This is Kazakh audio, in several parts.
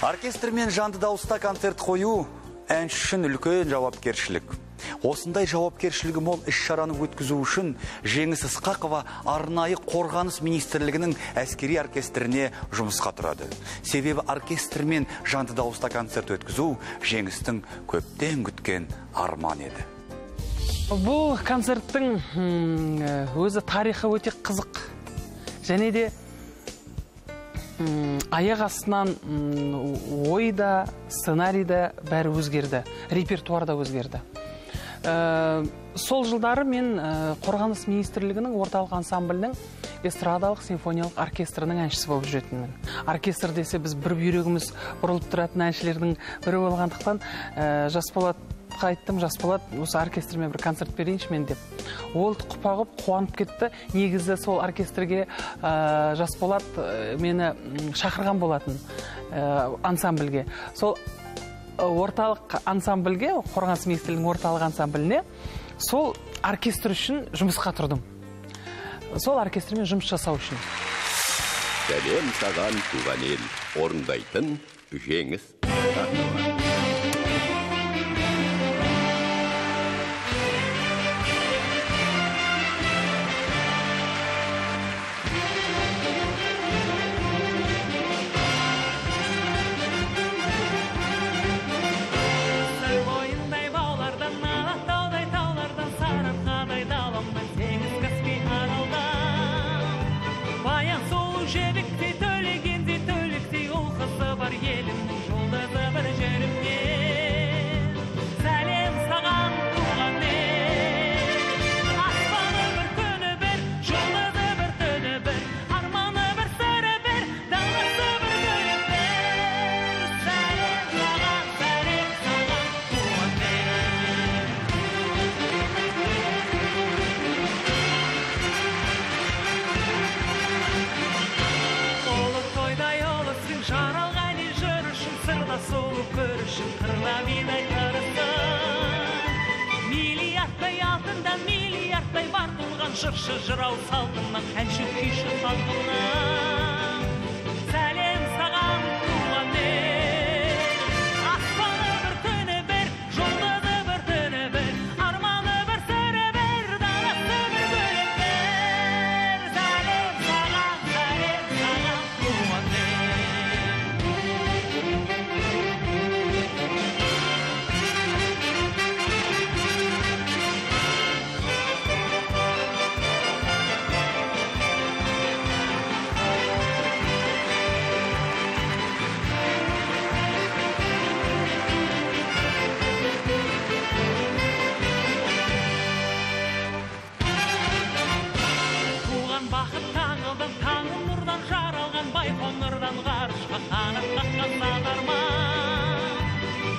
Оркестрмен жанды дауыста концерт қою әнші үшін үлкен жауапкершілік. Осындай жауапкершілігі мол іс-шараны өткізу үшін Жеңіс Ысқақова арнайы қорғаныс министрлігінің әскери оркестріне жұмысқа тұрады. Себебі оркестрмен жанды дауыста концерт өткізу Жеңістің көптен күткен арман еді. Бұл концерттің өзі тарихы өте қызық. Және де аяқ астынан ойда, сценарийда бәрі өзгерді, репертуарда өзгерді. Сол жылдары мен Қорғаныс министрлігінің орталық ансамблінің эстрадалық симфониялық оркестрінің әншісі болып жүретінмін. Оркестр десе біз бір бүйрегіміз бұрылып тұратын әншілердің бірі болғандықтан Жасболатқа айттым, Жасболат, осы оркестрмен бір концерт берейінші мен деп. Ол құпағып, қуанып кетті. Негізі сол оркестрге Жасболат мені шақырған болатын ансамбльге. Сол орталық ансамбльге, Қорғаныс министрлігінің орталық ансамбліне сол оркестр үшін жұмысқа тұрдым. Сол оркестрмен жұмыс жасау үшін. Сәлем саған туған ел, орындайтын Жеңіс Ысқақова. Миллиардтай бартылған жыршы жырау салдыңнан, әнші күйші салдыңнан. Сәлем саған туған ел, аспаны бір түні бір, жұлдызы бір түні бір, арманы бір сірі бір, даласы бір бөлек бір. Сәлем саған туған ел.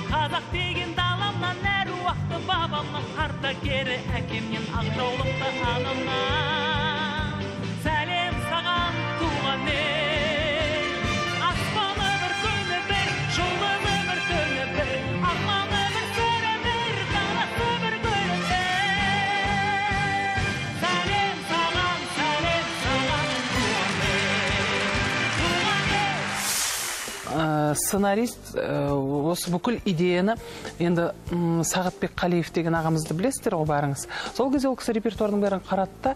Қазақ деген даламнан әр уақыты бабамнан, қарта кері әкемнен аңжаулықты анамнан. Сәлем саған туған ел, аспаны бір күні бір, жұлдызы бір түні бір, арманы бір сірі бір, даласы бір гүлі бір. Сәлем саған туған ел. Сценарист осы бүкіл идеяны енді Сағатбек Қалиев деген ағамызды білесіздер ғой барыңыз. Сол кезде ол кісі репертуардың бәрін қаратты.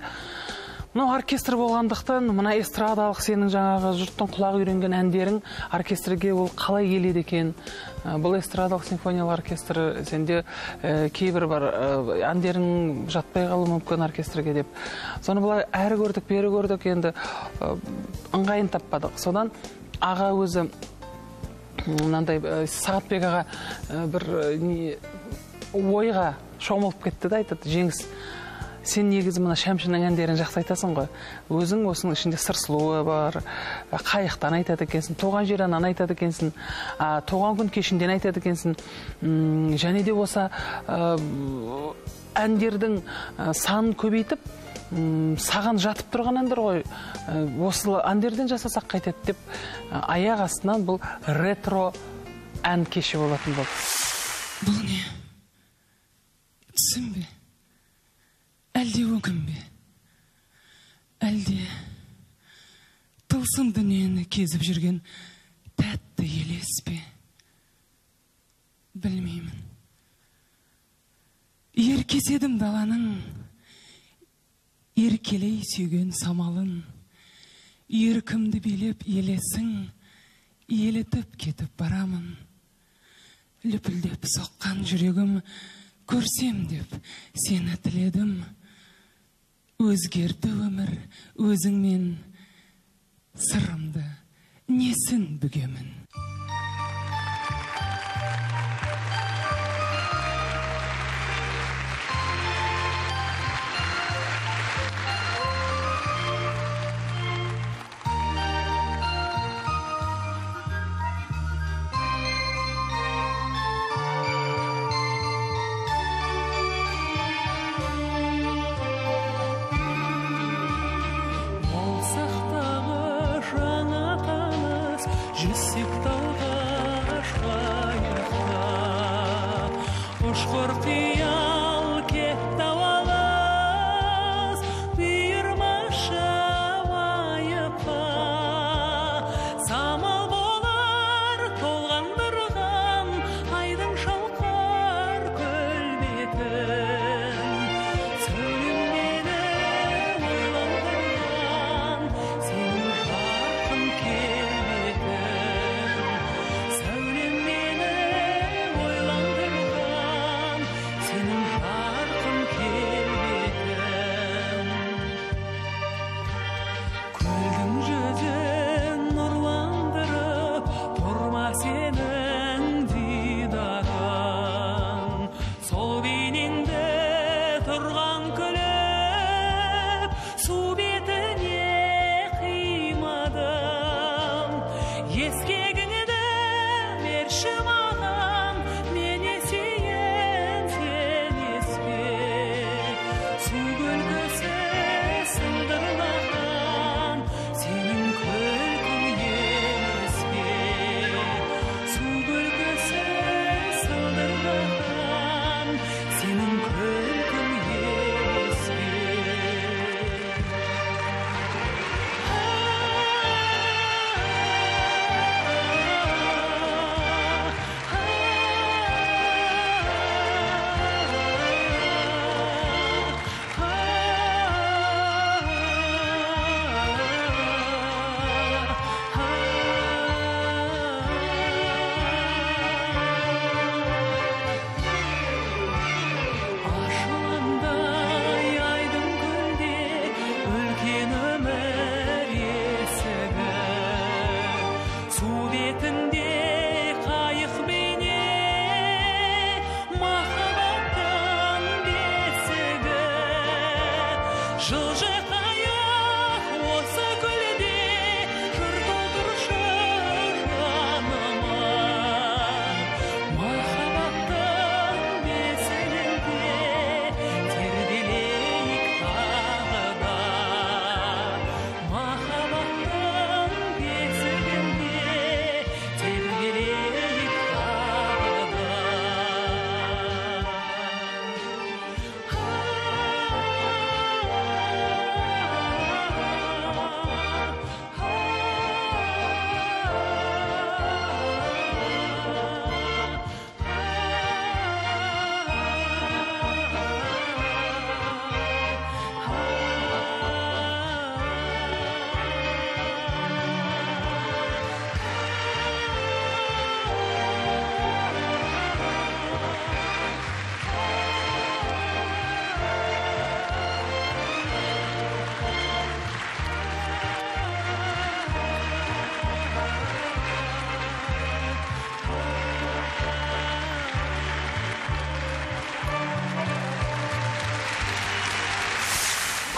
Мынау оркестр болғандықтан, мына эстрадалық сенің жаңағы жұрттың құлағы үйренген әндерің оркестрге ол қалай келеді екен? Бұл эстрадалық симфониялық оркестр, сенде кейбір бар әндерің жатпай қалуы мүмкін оркестрге деп. Соны былай әрі көрдік, бері көрдік, енді ыңғайын таппадық. Содан аға өзі мынандай Сағатбек аға бір ойға шомылып кетті да, айтады: Жеңіс, сен негізі мына Шәмшінің әндерін жақсы айтасың ғой. Өзің осының ішінде сыр сұлуы бар, қайықтан айтады екенсің, туған жерінен айтады екенсің, туған күн кешінден айтады екенсің. Және де осы әндердің санын көбейтіп, саған жатып тұрған әндер ғой, осы әндерден жасасақ қайтеді деп, аяқ астынан бұл ретро ән кеші болатын болды. Бұл не? Түсім бе? Әлде өкім бе? Әлде тылсым дүниені кезіп жүрген тәтті елес пе? Білмеймін. Еркеседім даланың, еркелей сүйген самалын, еркімді билеп елесің, елетіп кетіп барамын. Лүпілдеп соққан жүрегім, көрсем деп сені тіледім. Өзгерді өмір өзіңмен, сырымды несін бүгемін.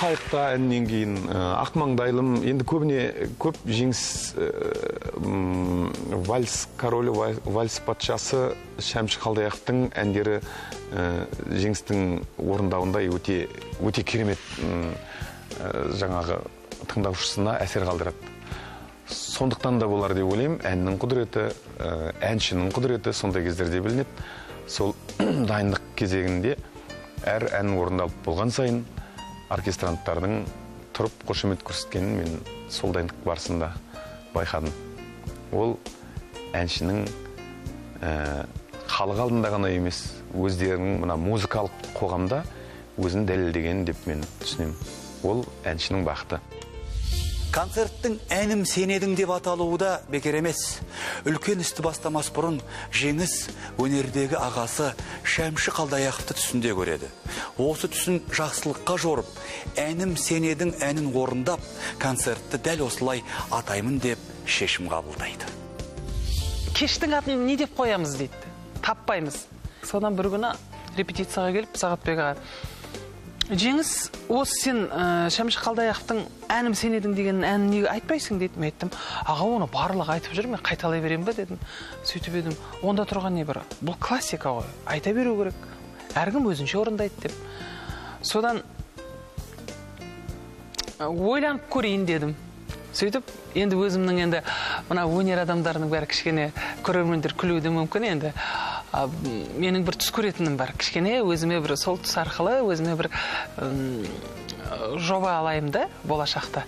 Қайықта әннен кейін Ақмаңдайлым, енді көп жеңіс вальс королі, вальс патшасы Шәмші Қалдаяқовтың әндері жеңістің орындауында өте керемет жаңағы тыңдаушысына әсер қалдырады. Сондықтан да болар деп ойлаймын, әннің құдіреті, әншінің құдіреті сондай кездерде білінеді. Сол дайындық кезегінде әр ән орындалып болған сайын оркестранттардың тұрып қошемет көрсеткенін мен сол дайындық барысында байқадым. Ол әншінің халық алдында ғана емес, өздерінің мына музыкалық қоғамда өзін дәлелдеген деп мен түсінемін. Ол әншінің бақыты. Концерттің әнім сенедің деп аталуы да бекер емес. Үлкен істі бастамас бұрын Жеңіс өнердегі ағасы Шәмші Қалдаяқовты түсінде көреді. Осы түсін жақсылыққа жорып, әнім сенедің әнін орындап, концертті дәл осылай атаймын деп шешім қабылдайды. Кештің атын не деп қоямыз дейді. Таппаймыз. Содан бір күні репетицияға келіп, Сағатбек аға, Жеңіс, осы сен Шәмші Қалдаяқовтың әнім сенедің деген әнін неге айтпайсың дейді. Мен айттым, аға оны барлығы айтып жүр, мен қайталай берем бе дедім. Сөйтіп едім, онда тұрған не бар? Бұл классика ғой, айта беру керек. Әркім өзінше орындайды деп. Содан ойланып көрейін дедім. Сөйтіп, енді өзімнің енді мына өнер адамдарының бәрі кішкене көрермендер күлуі мүмкін енді. Менің бір түс көретінім бар. Кішкене өзіме бір сол түс арқылы өзіме бір жоба алайым да болашақта.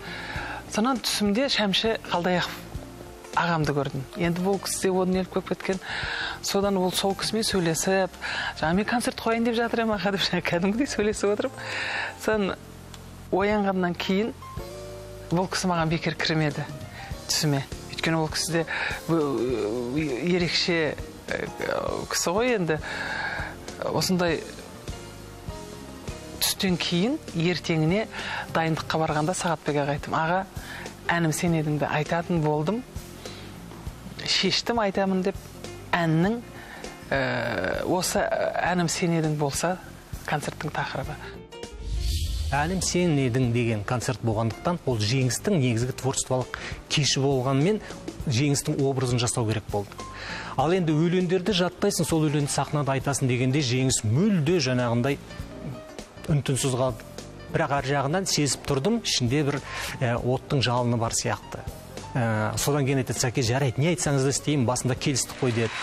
Сонан түсімде Шәмші Қалдаяқов ағамды көрдім. Енді бұл кісіде өнер көп кеткен. Содан ол сол кісімен сөйлесіп, жаңа мен концерт қояйын деп жатыр ем аға деп кәдімгідей сөйлесіп отырып. Содан оянғаннан кейін бұл кісі маған бекер кірмеді түсіме. Өйткені ол кісіде ерекше кісі ғой енді. Осындай түстен кейін ертеңіне дайындыққа барғанда Сағатбек аға айттым, аға, әнім сенедіңді айтатын болдым, шештім айтамын деп, әннің осы әнім сенедің болса концерттің тақырыбы. Әнім сенедің деген концерт болғандықтан, ол Жеңістің негізгі творчестволық кеші болғанымен Жеңістің образын жасау керек болды. Ал енді өлеңдерді жаттайсың, сол өлеңді сахнада айтасың дегенде Жеңіс мүлде жаңағындай үн-түнсіз қалды. Бірақ ар жағынан сезіп тұрдым, ішінде бір оттың жалыны бар сияқты. Содан кейін айтады, Сәке, жарайды, не айтсаңыз да істеймін, басында келістік қой деді.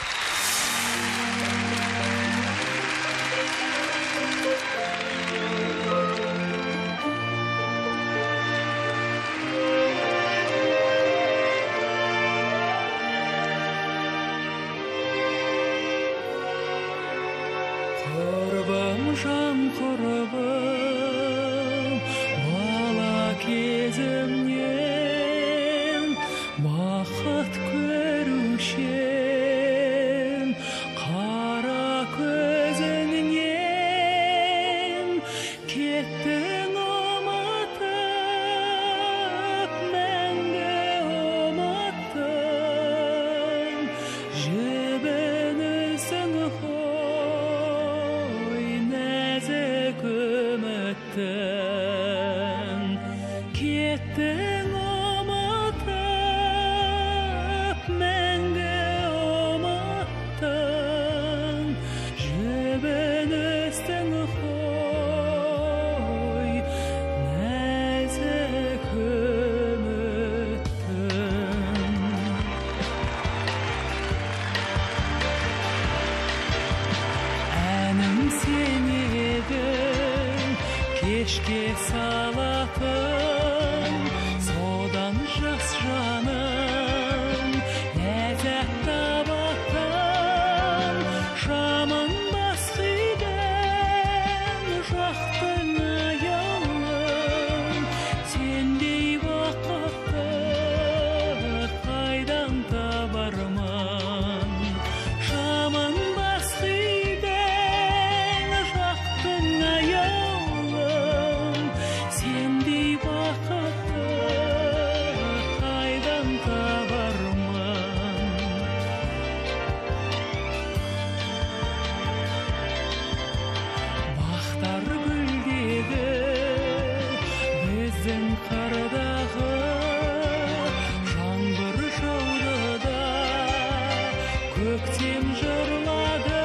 Құрбым, жан құрбым, бала кезімнен бақыт көрушем, қара көзіңнен кеттің ұмытып, мәңгі ұмыттың, жібінісің кеттің ұмытып, мәңгі ұмыттың, жібіністің ғой, нәзік үміттің. Әнім сен едің, кешке салатын, содан жас жаным ләззат табатын, шамын бас үйден жақтың аялым, сендей бақытты қайдан табармын. Шамын бас үйден жақтың аялым, сендей бақытты қайдан табармын. Бақтар гүлдегі біздің қырдағы, жаңбыр жауды да көктем жырлады.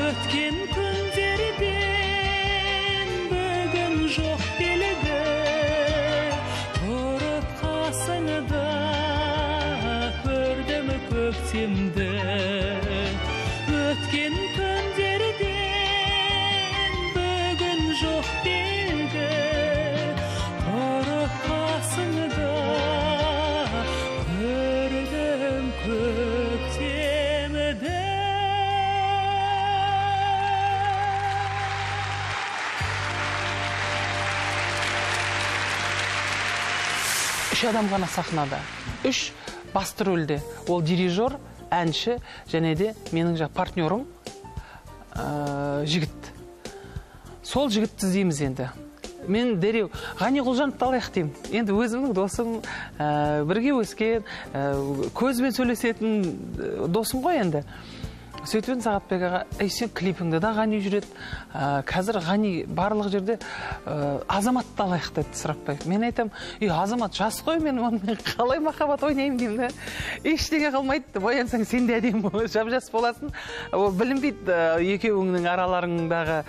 Өткен күндерден бүгін жоқ белгі, тұрып қасыңда көрдім көктемді. Өткен күндерден бүгін жоқ белгі, тұрып қасыңда көрдім көктемді. 3 адам ғана сахнада. 3 басты рөлде. Ол дирижер, әнші, және де менің партнерым жігіт. Сол жігітті іздейміз енді. Мен дереу Ғани Құлжановты алайық деймін. Енді өзімнің досым, бірге өскен, көзбен сөйлесетін досым ғой енді. Сөйтіп Сағатбек аға, сен клипіңді да Ғани жүреді. Қазір Ғани барлық жерде Азаматты алайық деді Сұрапбай. Мен айтам, Азамат жас қой, мен онымен қалай махаббат ойнаймын деймін. Ештеңе қалмайды, боянсаң сен де әдемі жап-жас боласың. Ол білінбейді, екеуіңнің араларыңдағы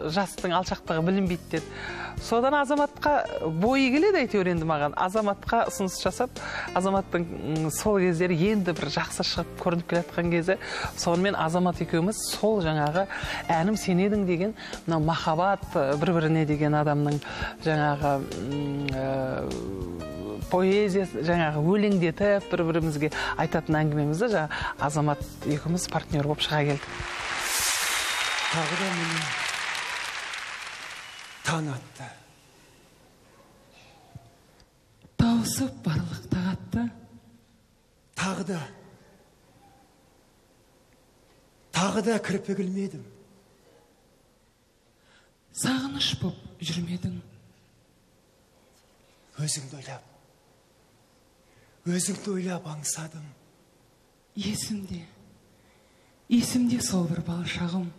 жастың алшақтығы білінбейді деді. Содан Азаматқа бойы келеді әйтеуір енді маған. Азаматқа ұсыныс жасап, Азаматтың сол кездері енді бір жақсы шығып көрініп келатқан кезі, сонымен Азамат екеуміз сол жаңағы әнім сен едің деген, мынау махаббат бір-біріне деген адамның жаңағы поэзиясы, жаңағы өлеңдетіп бір-бірімізге айтатын әңгімемізді жаңағы Азамат екеуміз партнер болып шыға келдік. Тағы да мені таң атты. Таусып барлық тағатты. Тағы да кірпік ілмедім. Сағыныш боп жүрмедің. Өзіңді ойлап аңсадым. Есімде сол бір балшағым.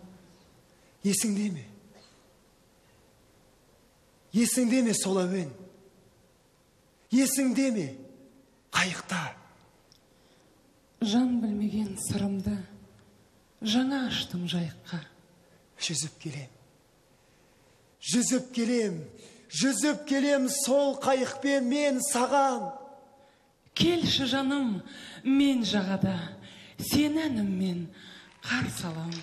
Есіңде ме? Есіңде ме сол әуен? Есіңде ме қайықта? Жан білмеген сырымды жаңа аштым жайыққа. Жүзіп келем сол қайықпен мен саған. Келші жаным, мен жағада, сен әніммен қарсы алам.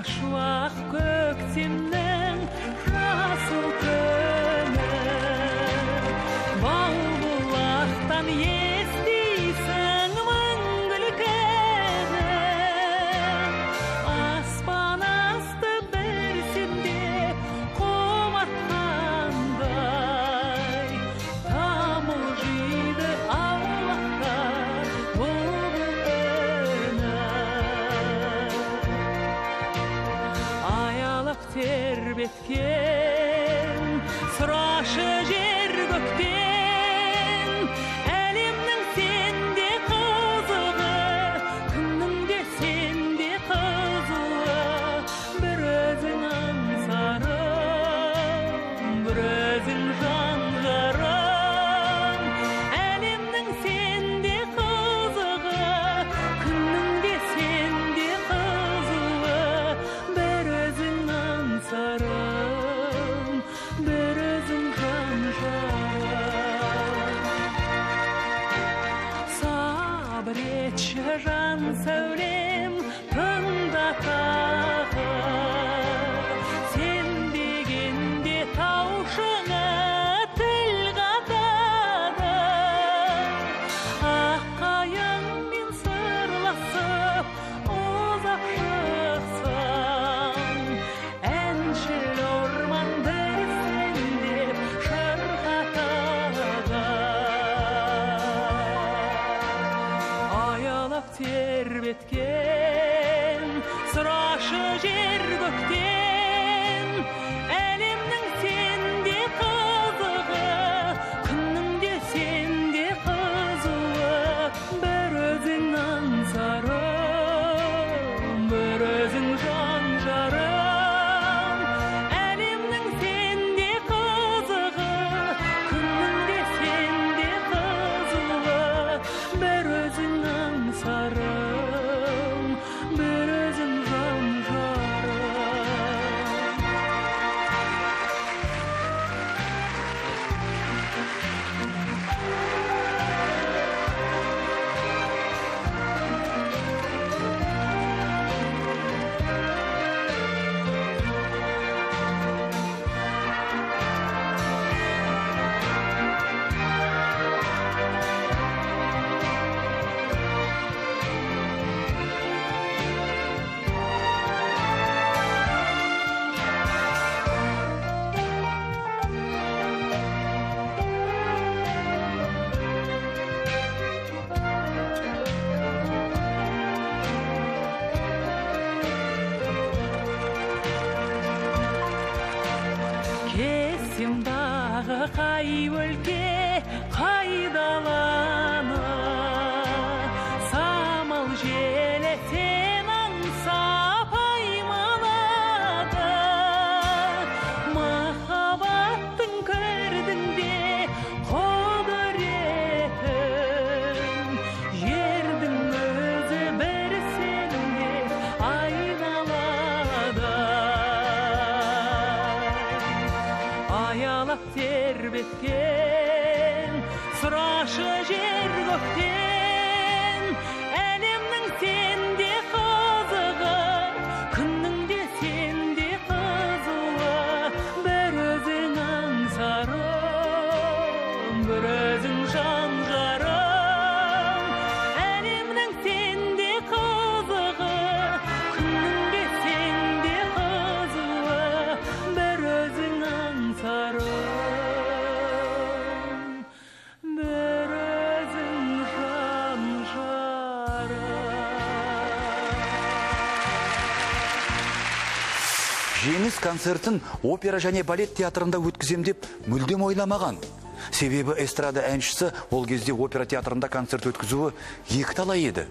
Шуақ көктемнің жасыл күні, бал бұлақтан естисің мәңгілікені. Аспан асты бір сенде құмартқандай, тамылжиды аулақта бұлбұл үні. Тербеткен сұрашы жер көктен, әлемнің сенде қызығы, күннің де сенде қызығы. Бір өзің аңсарым, бір өзің жанғарым, әлемнің сенде қызығы, күннің де сенде қызығы. Бір өзің аңсарым, бір өзің жанжарым. Сабыр етші жан сәулем, тыңда тағы, сен дегенде таушыңа тіл қатады. Аққайыңмен сырласып ұзақ шықсам, әншіл орман бір сендеп шырқатады. Аялап тербеткен қай өлке қайдаланы самал желі сен аңсап аймалады махаббаттың көрдің бе құдіретін жердің өзі бір сенде айналады аялап тербеткен сұрашы жер көктен әлемнің сенде қызығы күннің де сенде қызуы бір өзің аңсарым бір өзің жан жарым әлемнің сенде қызығы күннің де сенде қызуы бір өзің аңсарым бір өзің жан жарым Жеңіс концертін опера және балет театрында өткізем деп мүлдем ойламаған. Себебі эстрада әншісі ол кезде опера театрында концерт өткізуі екі талай еді.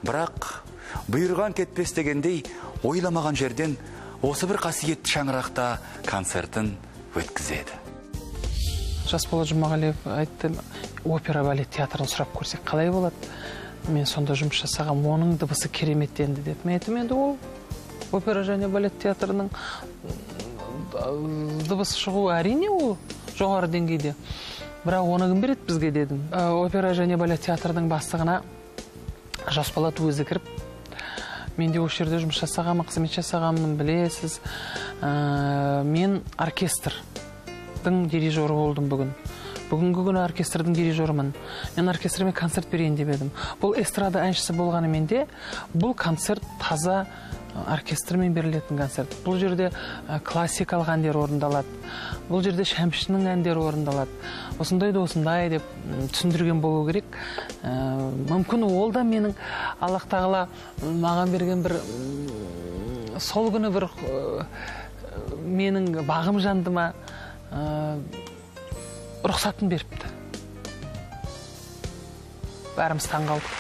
Бірақ бұйырған кетпес дегендей ойламаған жерден осы бір қасиетті шаңырақта концертін өткізеді. Жасболат Жұмағалиев айтты, опера балет театрын сұрап көрсек қалай болады? Мен сонда жұмыс жасағам, оның дыбысы кереметтенді деді. Мен айттым, енді ол опера және балет театрының дыбысы шығу әрине ол жоғары деңгейде. Бірақ оны кім береді бізге дедім. Опера және балет театрының бастығына Жасболат өзі кіріп, мен де осы жерде жұмыс жасағам, қызмет жасағамын, білесіз. Мен оркестрдің дирижері болдым бүгін. Бүгінгі күні оркестрдің дирижерімін. Мен оркестріме концерт берейін деп едім. Бұл эстрада әншісі болғанымен де, бұл концерт таза оркестрмен берілетін концерт. Бұл жерде классикалық әндер орындалады. Бұл жерде Шәмшінің әндері орындалады. Осындайды осындай деп түсіндірген болу керек. Мүмкін ол да менің Аллах тағала маған берген бір сол күні бір менің бағым жандыма рұқсатын беріпті. Бәріміз таң қалдық.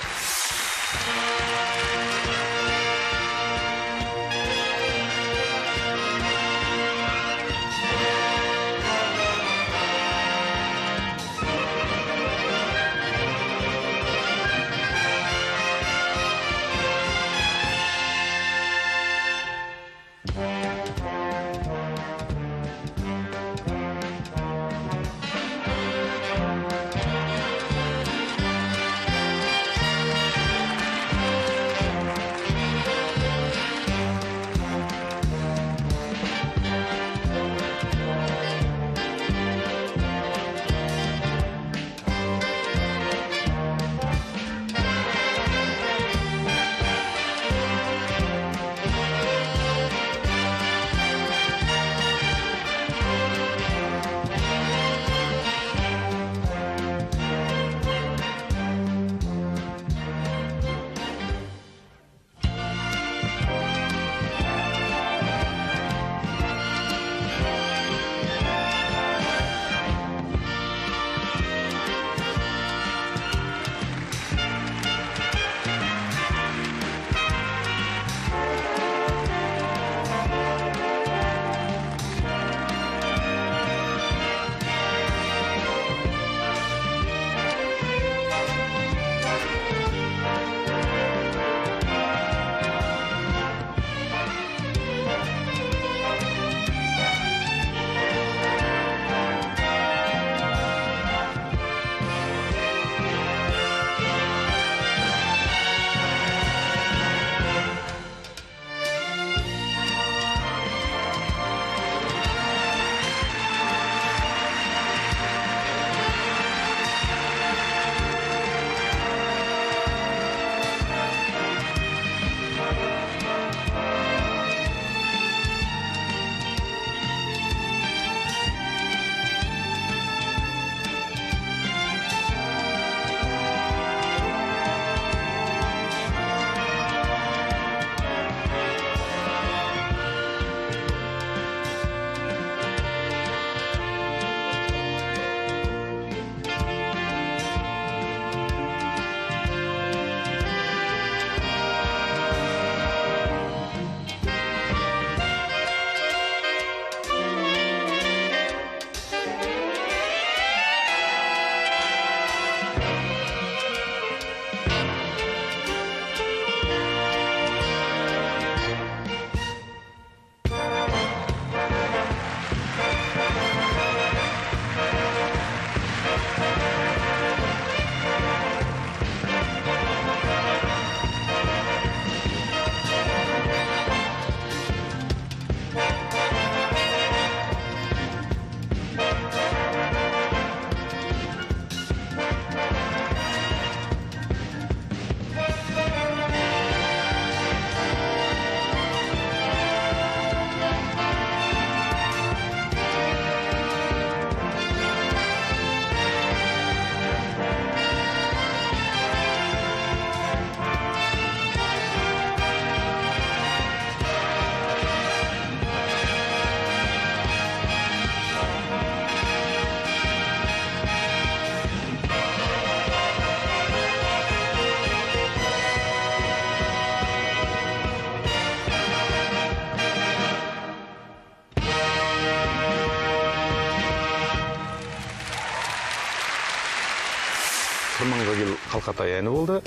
Қырманға кел қалқатай әні болды.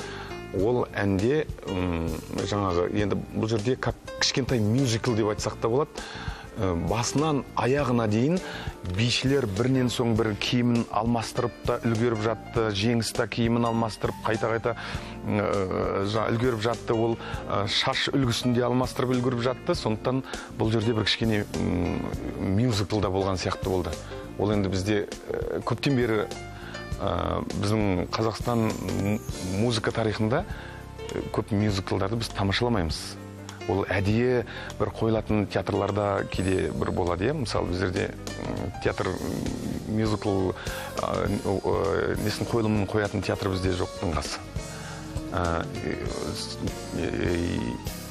Ол әнде жаңағы енді бұл жерде кішкентай мюзикл деп айтсақ та болады. Басынан аяғына дейін бишілер бірінен соң бір киімін алмастырып та үлгеріп жатты, Жеңіс та киімін алмастырып қайта үлгеріп жатты. Ол шаш үлгісінде алмастырып үлгеріп жатты. Сондықтан бұл жерде бір кішкене мюзиклда болған сияқты болды. Ол енді бізде көптен бері біздің Қазақстан музыка тарихында көп мюзиклдарды біз тамашаламаймыз. Ол әдейі бір қойылатын театрларда кейде бір болады, мысалы біздерде театр мюзикл несін қойылымын қоятын театр бізде жоқтың қасы.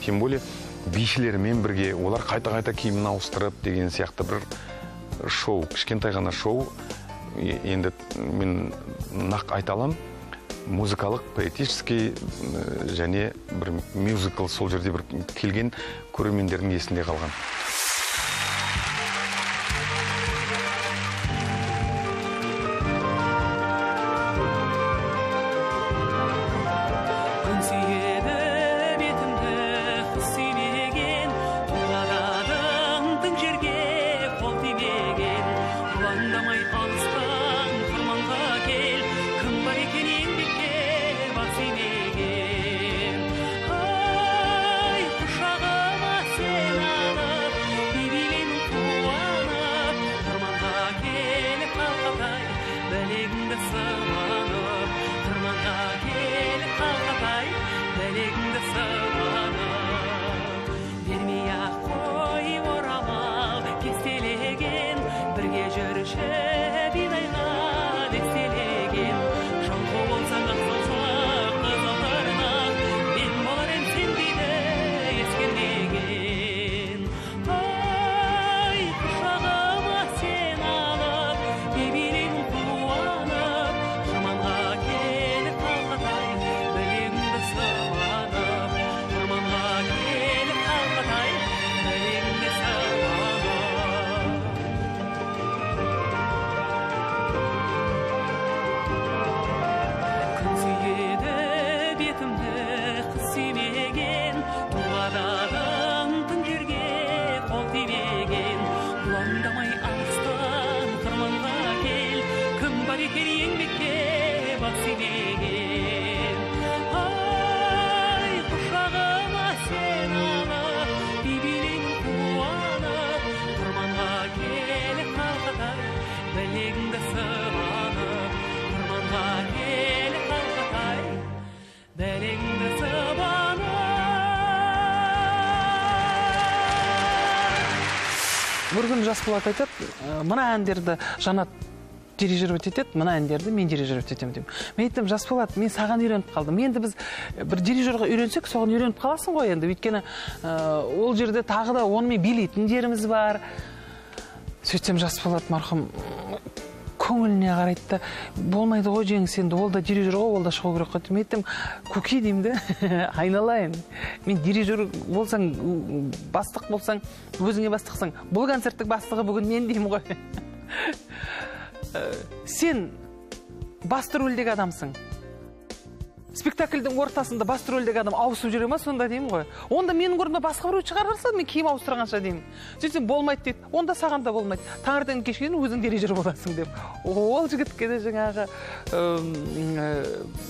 Тем более бишілермен бірге олар қайта киімін ауыстырып деген сияқты бір шоу, кішкентай ғана шоу. Енді мен нақ айта аламын, музыкалық, поэтический және бір мюзикл сол жерде бір келген көрермендердің есінде қалған. Бір күн Жасболат айтады, мына әндерді Жанат дирижировать етеді, мына әндерді мен дирижировать етемін деймін. Мен айттым, Жасболат, мен саған үйреніп қалдым. Енді біз бір дирижерға үйренсек, соған үйреніп қаласың ғой енді. Өйткені ол жерде тағы да онымен билейтіндеріміз бар. Сөйтсем Жасболат марқұм көңіліне қарайды да, болмайды ғой Жеңіс, енді ол да дирижер ғой, ол да шығу керек қой. Мен айттым, көке деймін де, айналайын. Мен дирижер болсаң, бастық болсаң, өзіңе бастықсың. Бұл концерттік бастығы бүгін мен деймін ғой. Сен басты рөлдегі адамсың. Спектакльдің ортасында басты рөлдегі адам ауысып жүре ма, сонда деймін ғой. Онда менің орнымда басқа біреу шығарарса, мен киім ауыстырғанша деймін. Сөйтсем болмайды дейді. Онда саған да болмайды. Таңертең кешке дейін өзің дирижер боласың деп. Ол жігітке де жаңағы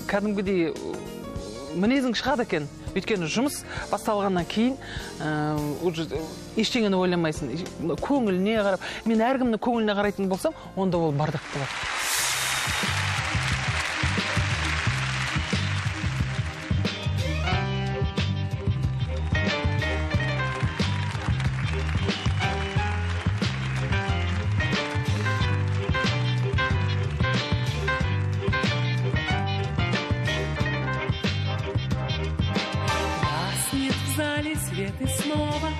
кәдімгідей мінезің шығады екен. Өйткені жұмыс басталғаннан кейін ештеңені ойламайсың. Көңіліне қарап, мен әркімнің көңіліне қарайтын болсам, онда ол бардақ болады. И снова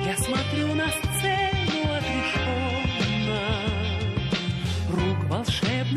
я смотрю на сцену отрешенно. Рук волшебных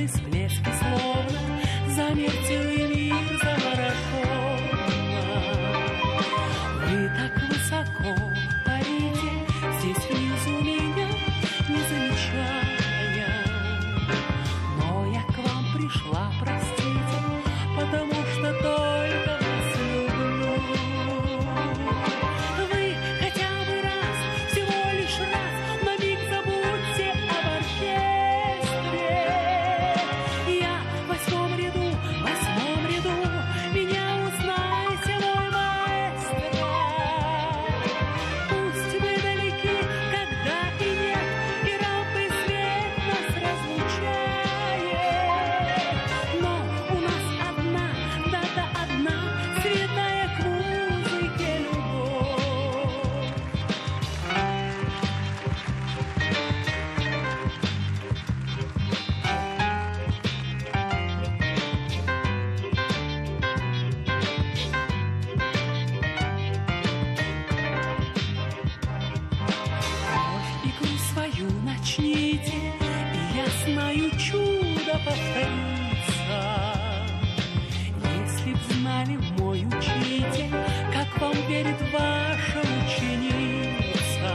ли, мой учитель, как вам верит ваша ученица?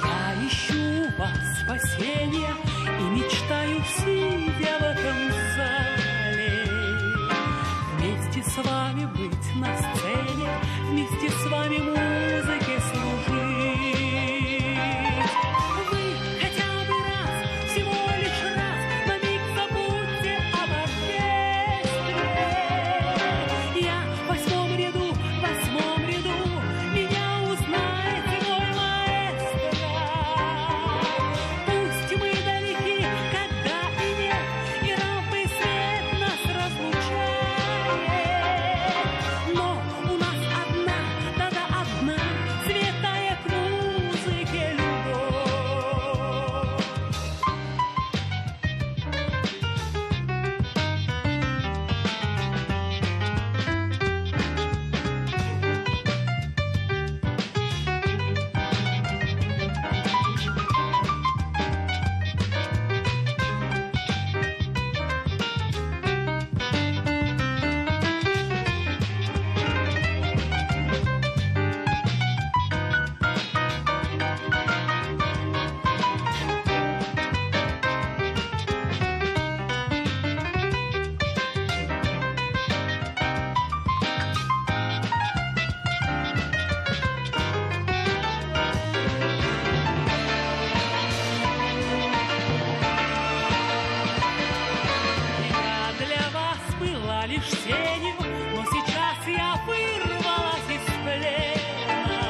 Я ищу у вас спасения и мечтаю, сидя в этом зале, вместе с вами быть на сцене, вместе с вами музыке служить. Вы хотя бы раз, всего лишь раз, на миг забудьте об оркестре. Я в восьмом ряду, меня узнаете, мой маэстро. Пусть мы далеки, когда и нет, и рампы свет нас разлучает, но у нас одна, да-да, одна, святая к музыке любовь. Я для вас была лишь тенью, но сейчас я вырвалась из плена.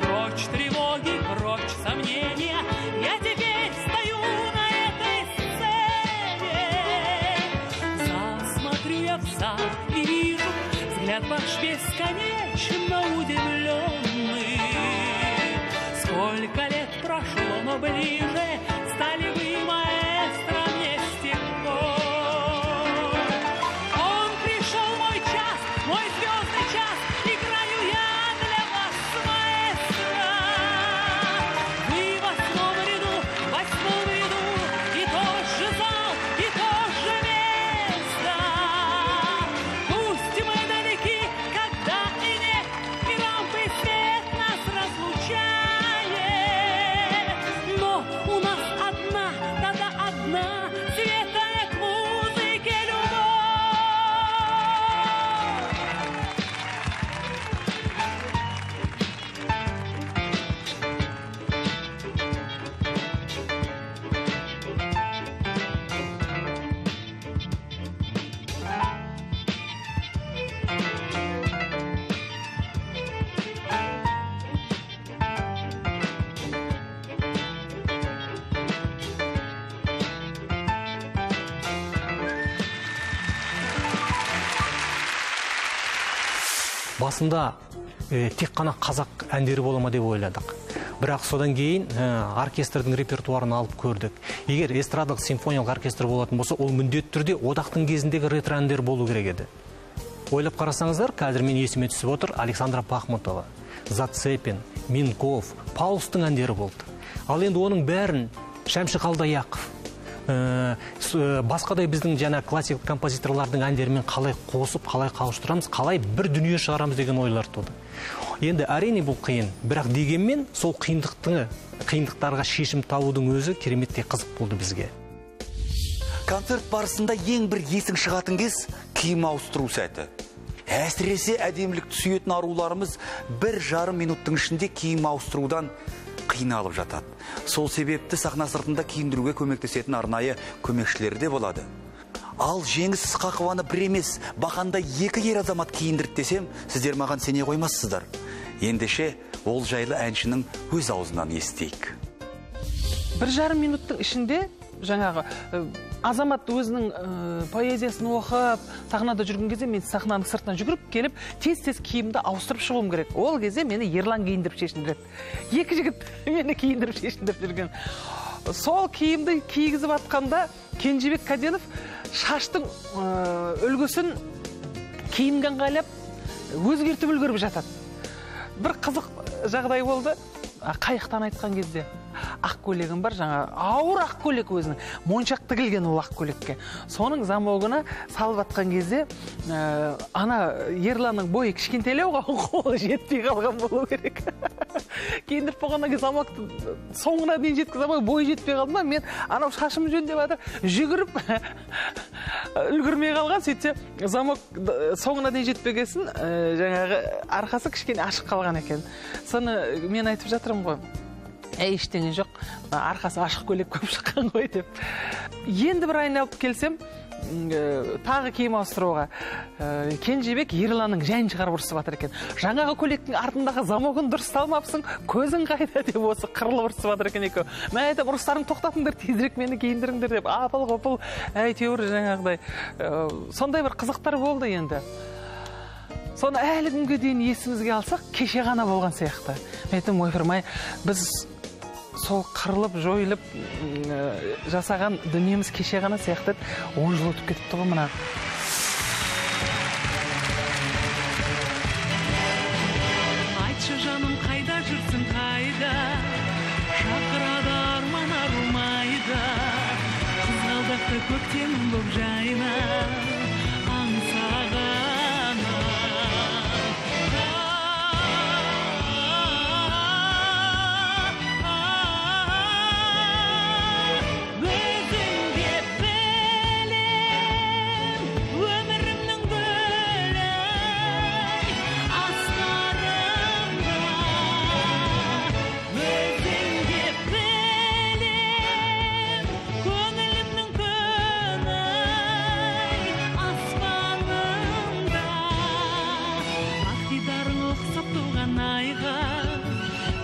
Прочь тревоги, прочь сомнения, я теперь стою на этой сцене. В зал смотрю я, в зал и вижу взгляд ваш бесконечно удивленный. Сколько лет прошло, но ближе стали вы, маэстро, мне с тех пор. Он пришел мой час, мой звездный час, играю я для вас, маэстро. Вы в восьмом ряду, и тот же зал, и то же место. Пусть мы далеки, когда и нет, и рампы свет нас разлучает, но у нас одна, да-да, одна, светлая к музыке любовь. Басында тек қана қазақ әндері бола ма деп ойладық. Бірақ содан кейін оркестрдің репертуарын алып көрдік. Егер эстрадалық симфониялық оркестр болатын болса, ол міндетті түрде одақтың кезіндегі ретро әндер болу керек еді. Ойлап қарасаңыздар, қазір мен есіме түсіп отыр, Александра Пахмутова, Зацепин, Минков, Паулстың әндері болды. Ал енді оның бәрін Шәмші Қалдаяқов, басқадай біздің жаңа классикалық композиторлардың әндерімен қалай қосып, қалай қауыштырамыз, қалай бір дүние шығарамыз деген ойлар туды. Енді әрине бұл қиын, бірақ дегенмен сол қиындықтарға шешім табудың өзі кереметтей қызық болды бізге. Концерт барысында ең бір есің шығатын кез киім ауыстыру сәті. Әсіресе әдемілік түсетін аруларымыз 1,5 минуттың ішінде киім ауыстырудан қиналып жатады. Сол себепті сахна сыртында киіндіруге көмектесетін арнайы көмекшілері де болады. Ал Жеңіс Ысқақованы бір емес, бақанда 2 ер азамат киіндірді десем, сіздер маған сене қоймассыздар. Ендеше ол жайлы әншінің өз аузынан естейік. 1,5 минуттың ішінде жаңағы азамат өзінің поэзиясын оқып, сахнада жүрген кезде мен сахнаның сыртынан жүгіріп келіп, тез-тез киімді ауыстырып шығуым керек. Ол кезде мені Ерлан киіндіріп шешіндіреді. 2 жігіт мені киіндіріп шешіндіріп жүрген. Сол киімді кигізіп атқанда Кенжебек Каденов шаштың үлгісін киімге ыңғайлап өзгертіп үлгеріп жатады. Бір қызық жағдай болды. Қайықтан айтқан кезде ақ көйлегім бар, жаңа ауыр ақ көйлек өзінің, моншақ тігілген ол ақ көйлекке. Соның замогына салып атқан кезде, ана Ерланның бойы кішкентелеу, қолы жетпей қалған болу керек. Кендіріп болғаннан кейін замокты соңына дейін жеткізе алмай, бойы жетпей қалды ма, мен анау шашым жөндеп жатыр, жүгіріп үлгірмей қалған, сөйтсе замок соңына дейін жетпегесін, жаңағы арқасы кішкене ашық қалған екен. Соны мен айтып жатырмын ғой, ештеңе жоқ, арқасы ашық көйлек көп шыққан ғой деп. Енді бір айналып келсем, тағы киім ауыстыруға Кенжебек Ерланның жәйін шығарып ұрысып жатыр екен. Жаңағы көйлектің артындағы замогын дұрыс салмапсың, көзің қайда деп осы қырылып ұрысып жатыр екен екеуі. Мен айтам, ұрыстарың тоқтатыңдар, тезірек мені киіндіріңдер деп. Апыл-ғұпыл әйтеуір жаңағыдай сондай бір қызықтар болды енді. Соны әлі күнге дейін есімізге алсақ, кеше ғана болған сияқты. Мен айтам, ойпырмай, біз сол қырылып, жойылып жасаған дүниеміз кеше ғана сияқты 10 жыл өтіп кетіпті ғой мына. Айтшы жаным, қайда жүрсің, қайда? Шақырады арман арылмайды. Қызғалдақты көктемім боп жайна, аңсағаны.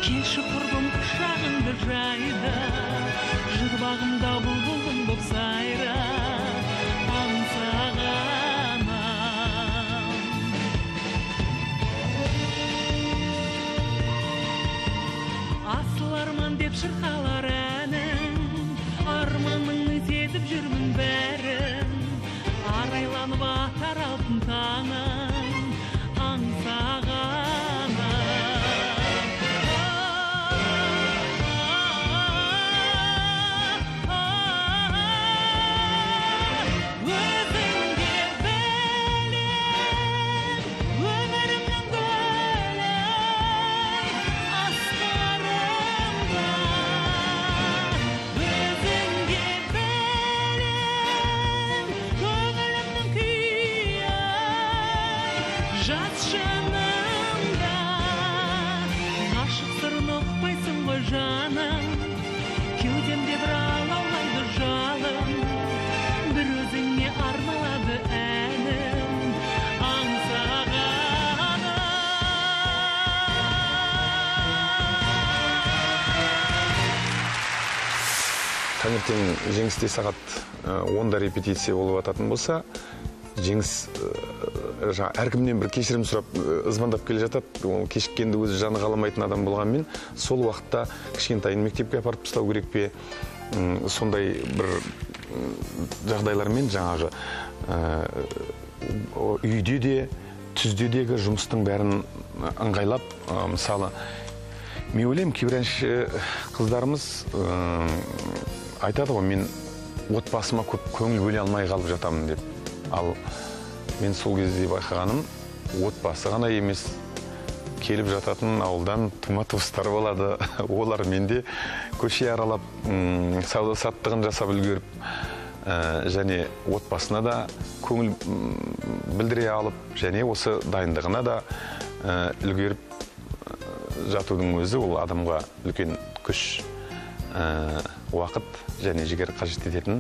Келші құрбым құшағыңды жайда, жыр бағымда бұлбұлым боп сайра, аңсағанам. Асыл арман деп шырқалар әнің, арманыңны сезіп жүрмін бәрін, арайланып атар алтын таңың, аңсағанам. Жаным, кеудемде бір алаулайды жалым, бір өзіңе арналады әнім, аңсағаным. Таңертең жеңісте сағат 10-да репетиция болып ататын болса, жеңіс әркімнен бір кешірім сұрап звондап келе жатады. Кешіккенді өзі жаны қаламайтын адам болғанмен, сол уақытта кішкентайын мектепке апарып тастау керек пе, сондай бір жағдайлармен жаңағы үйде де, түздедегі жұмыстың бәрін ыңғайлап, мысалы, мен ойлаймын, кейбір әнші қыздарымыз айтады ғой, мен отбасыма көп көңіл бөле алмай қалып жатамын деп. Ал мен сол кезде байқағаным, отбасы ғана емес, келіп жататын ауылдан тума-туыстар болады. Олар менде көше аралап, сауда-саттығын жасап үлгеріп, және отбасына да көңіл білдіре алып, және осы дайындығына да үлгеріп жатудың өзі ол адамға үлкен күш, уақыт және жігер қажет ететін.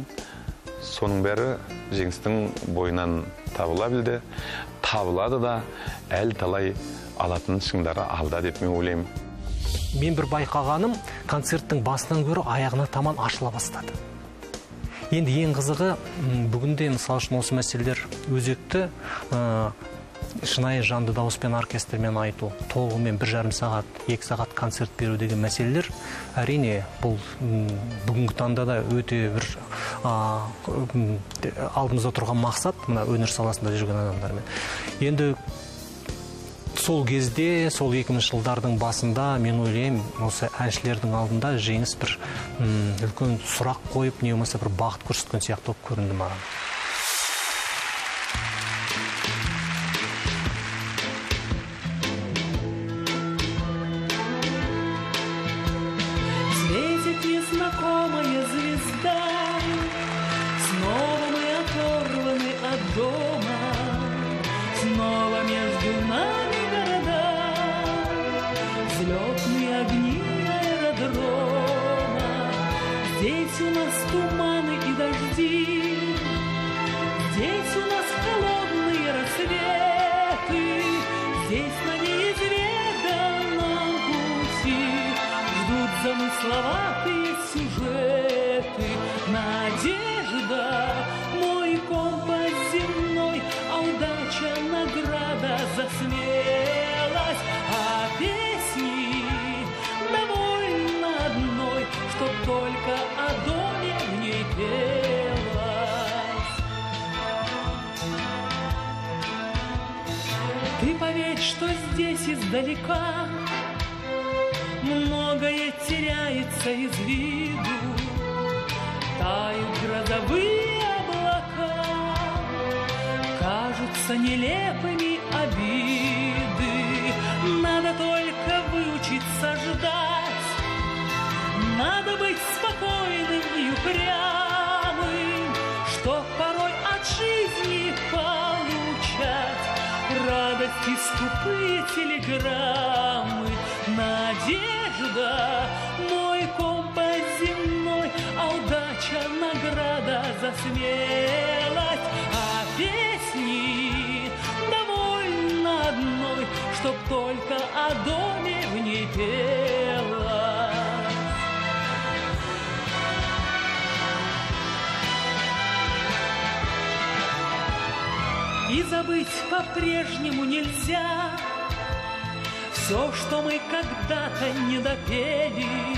Соның бәрі жеңістің бойынан табыла білді, табылады да, әлі талай алатын шыңдары алда деп мен ойлаймын. Мен бір байқағаным, концерттің басынан гөрі аяғына таман ашыла бастады. Енді ең қызығы, бүгінде мысалы үшін осы мәселелер өзекті, шынайы жанды дауыспен оркестрмен айту, толығымен 1,5 сағат, 2 сағат концерт беру деген мәселелер, әрине бұл бүгінгі таңда да өте бір алдымызда тұрған мақсат, мына өнер саласында жүрген адамдармен. Енді сол кезде, сол 2000 жылдардың басында мен ойлаймын, осы әншілердің алдында Жеңіс бір үлкен сұрақ қойып, не болмаса бір бағыт көрсеткен сияқты болып көрінді маған. Светит незнакомая звезда, снова мы оторваны от дома, снова между нами города, взлетные огни аэродрома. Здесь у нас туманы и дожди, здесь у нас холодные рассветы, здесь на неизведанном пути ждут замысловатые сюжеты. Надежда, мой компас земной, а удача награда за смелость, а песни довольно одной, чтоб только о доме в ней пелось. Ты поверь, что здесь издалека многое теряется из виду, тают грозовые облака, кажутся нелепыми обиды. Надо только выучиться ждать, надо быть спокойным и упрямым, чтоб порой от жизни получать радость и скупые телеграммы. Надежда, мой компас земной, а удача награда за смелость, а песни довольно одной, чтоб только о доме в ней пелось. И забыть по-прежнему нельзя все, что мы когда-то не допели.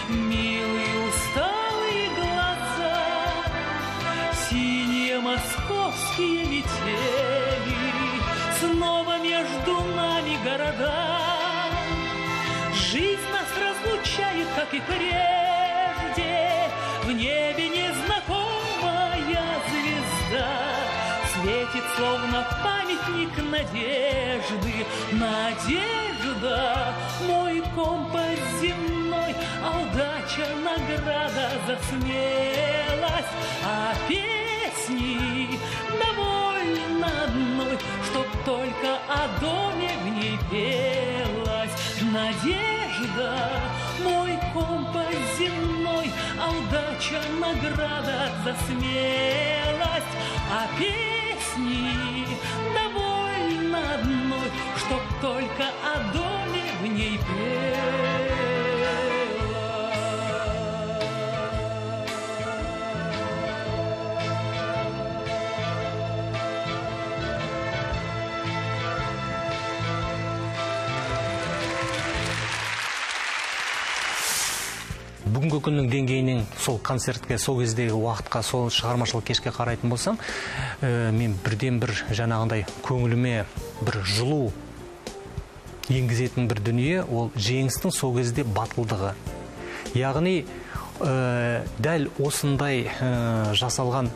Милые усталые глаза, синие московские метели, снова между нами города. Жизнь нас разлучает, как и прежде, в небе незнакомая звезда светит, словно памятник надежды. Надежда, мой компас земной, а удача награда за смелость, а песни довольно одной, чтоб только о доме в ней пелось. Надежда, мой компас земной, а удача награда за смелость, а песни довольно одной, чтоб только о доме в ней пелось. Бүгінгі күннің деңгейінен сол концертке, сол кездегі уақытқа, сол шығармашылық кешке қарайтын болсам, мен бірден бір жаңағындай көңіліме бір жылу енгізетін бір дүние, ол Жеңістің сол кезде батылдығы. Яғни дәл осындай жасалған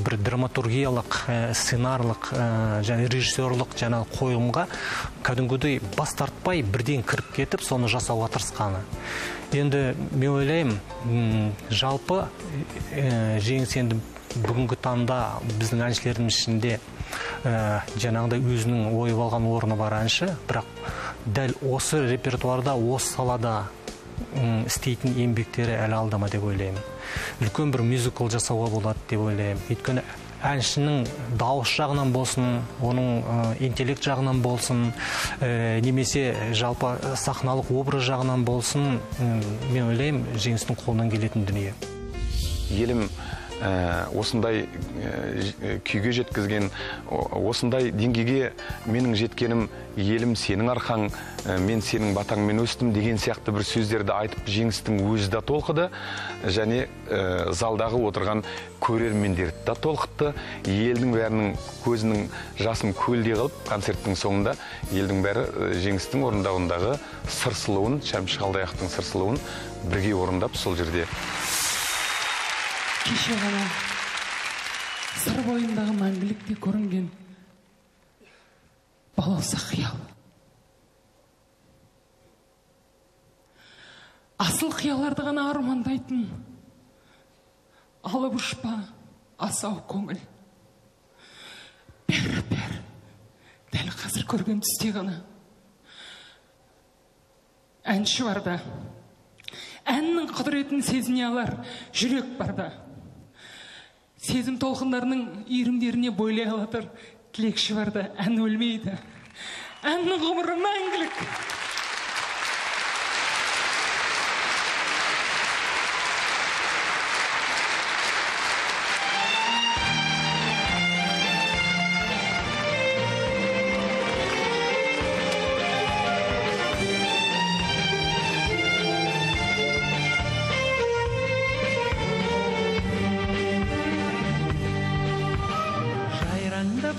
бір драматургиялық, сценарлық, және режиссерлық қойылымға кәдімгідей бас тартпай бірден кіріп кетіп, соны жасауға тырысқаны. Енді мен ойлаймын, жалпы Жеңіс енді бүгінгі таңда біздің әншілердің ішінде жаңағыдай өзінің ойып алған орны бар әнші, бірақ дәл осы репертуарда, осы салада істейтін еңбектері әлі алдама деп ойлаймын. Үлкен бір мюзикл жасауға болады деп ойлаймын. Өйткені әншінің дауыс жағынан болсын, оның интеллект жағынан болсын, немесе жалпы сахналық образ жағынан болсын, мен ойлаймын, Жеңістің қолынан келетін дүние. Елім осындай күйге жеткізген, осындай деңгейге менің жеткенім елім сенің арқаң, мен сенің батаңмен өстім деген сияқты бір сөздерді айтып жеңістің өзі да толқыды, және залдағы отырған көрермендерді да толқытты. Елдің бәрінің көзінің жасын көлдей қылып, концерттің соңында елдің бәрі жеңістің орындауындағы сыр сұлуын, Шәмші Қалдаяқовтың сыр сұлуын бірге орындап сол жерде. Кеше ғана сыр бойындағы мәңгілікте көрінген балауса қиял. Асыл қияларды ғана армандайтын алып ұшпа асау көңіл. Бәрі дәл қазір көрген түсте ғана. Әнші барда, әннің құдіретін сезіне алар жүрек барда. Сезім толқындарының иірімдеріне бойлай алатыр тілекші барда. Ән өлмейді, әннің ғұмыры мәңгілік.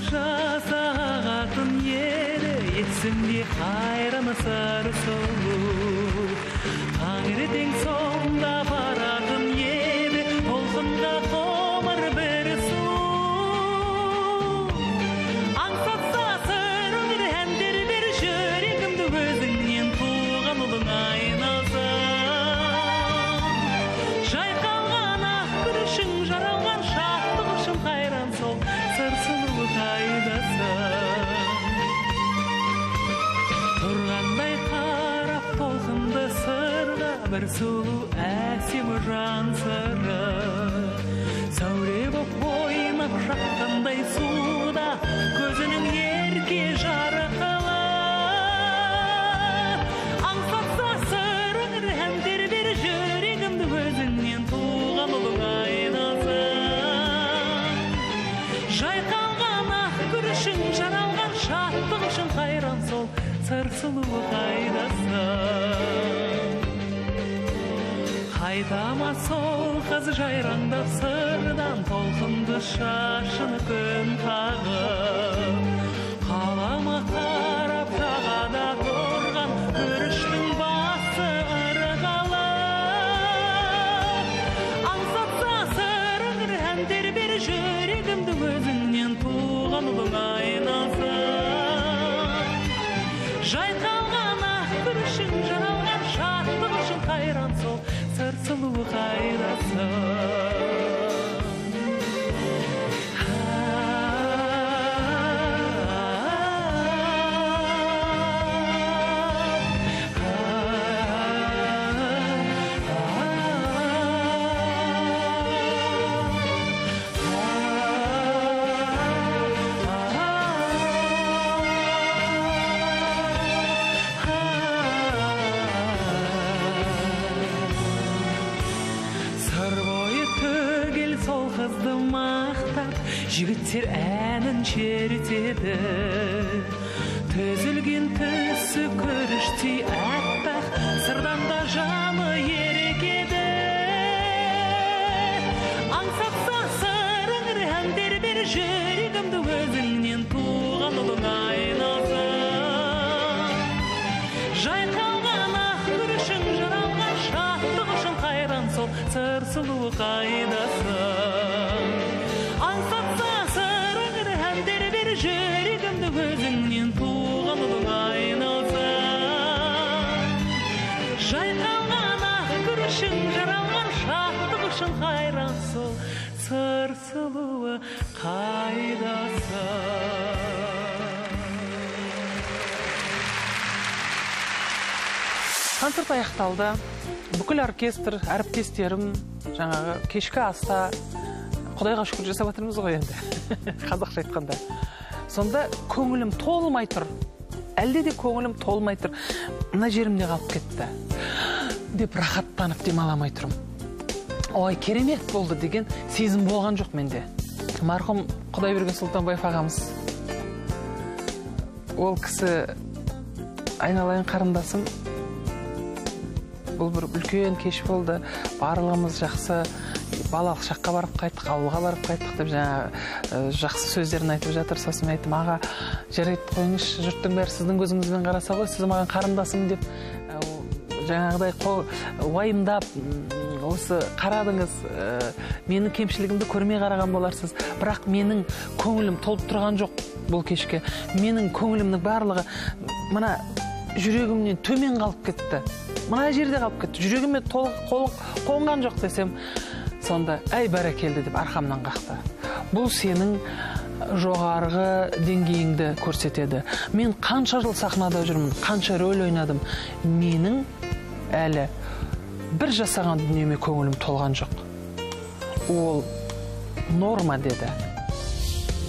Жасағатын ері етсімде қайраны сары сұлу. Таңертең сонда баратын еді толқынға қомыр бір су. Аңсатса сырыңды әндер бер жүрегімді өзіңнен туған ұлың айналса. Жайқалған ақ күрішің жаралған шаттық үшін қайран сол сыр сұлу қайдасы. Тұрғандай қарап толқынды сырға бір сұлу әсем жан сыры. Сәуле боп ойнап жатқандай суда көзінің ерке жарқылы. Аңсатса сырыңды әндер бер жүрегімді өзіңнен туған ұлың айналса. Жайқалған ақ күрішің жаралған шаттық үшін қайран сол сыр сұлуы қайдасы. Қайдама сол қыз жайраңдап сырдан толқынды шашын күн қағып. Қалама қарап жағада тұрған күріштің басы ырғалы. Аңсатса сырыңды әндер бер жүрегімді өзіңнен туған ұлың айналса. Жайқалған ақ күрішің жаралған шаттық үшін қайран сол сыр сұлуы қайдасы. Жігіттер әнін шертеді, төзілген түсі күріштей әппақ, сырдан да жаны ерекеді. Аңсатса сырыңды әндер бер жүрегімді өзіңнен туған ұлың айналса. Жайқалған ақ күрішің жаралған шаттық үшін қайран сол сыр сұлуы қайдасы. Аңсатса сырыңды әндер бер жүрегімді өзіңнен туған ұлың айналса. Жайқалған ақ күрішің жаралған шаттық үшін қайран сол сыр сұлуы қайдасы. Концерт аяқталды. Бүкіл оркестр, әріптестерім жаңағы кешкі аста Құдайға шүкір жасап жатырмыз ғой енді, қазақша айтқанда. Сонда көңілім толмай тұр. Әлде де көңілім толмай тұр. Мына жерімде қалып кетті деп рахаттанып демаламай тұрым. ой керемет болды деген сезім болған жоқ менде. Марқұм Құдайберген Сұлтанбаев ағамыз, ол кісі айналайын қарындасым, бұл бір үлкен кеш болды, барлығымыз жақсы балалық шаққа барып қайттық, ауылға барып қайттық деп жаңа жақсы сөздерін айтып жатыр. Сосын айттым, аға жарайды қойыңызшы, жұрттың бәрі сіздің көзіңізбен қараса ғой, сіз маған қарындасым деп жаңағыдай уайымдап осы қарадыңыз, менің кемшілігімді көрмей қараған боларсыз, бірақ менің көңілім толып тұрған жоқ бұл кешке. Менің көңілімнің барлығы мына жүрегімнен төмен қалып кетті, мына жерде қалып кетті, жүрегіме толық қонған жоқ десем, сонда әй бәрекелді деп арқамнан қақты. Бұл сенің жоғарғы деңгейіңді көрсетеді. Мен қанша жыл сахнада жүрмін, қанша рөл ойнадым, менің әлі бір жасаған дүниеме көңілім толған жоқ. Ол норма деді.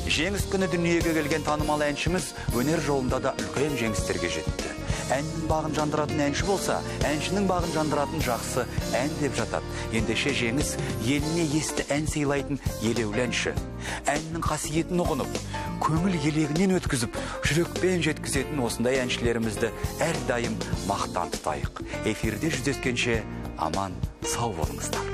Жеңіс күні дүниеге келген танымал әншіміз өнер жолында да үлкен жеңістерге жетті. Әннің бағын жандыратын әнші болса, әншінің бағын жандыратын жақсы ән деп жатады. Ендеше Жеңіс еліне есті ән сыйлайтын елеулі әнші. Әннің қасиетін ұғынып, көңіл елегінен өткізіп, жүрекпен жеткізетін осындай әншілерімізді әрдайым мақтан тұтайық. Эфирде жүздескенше аман сау болыңыздар.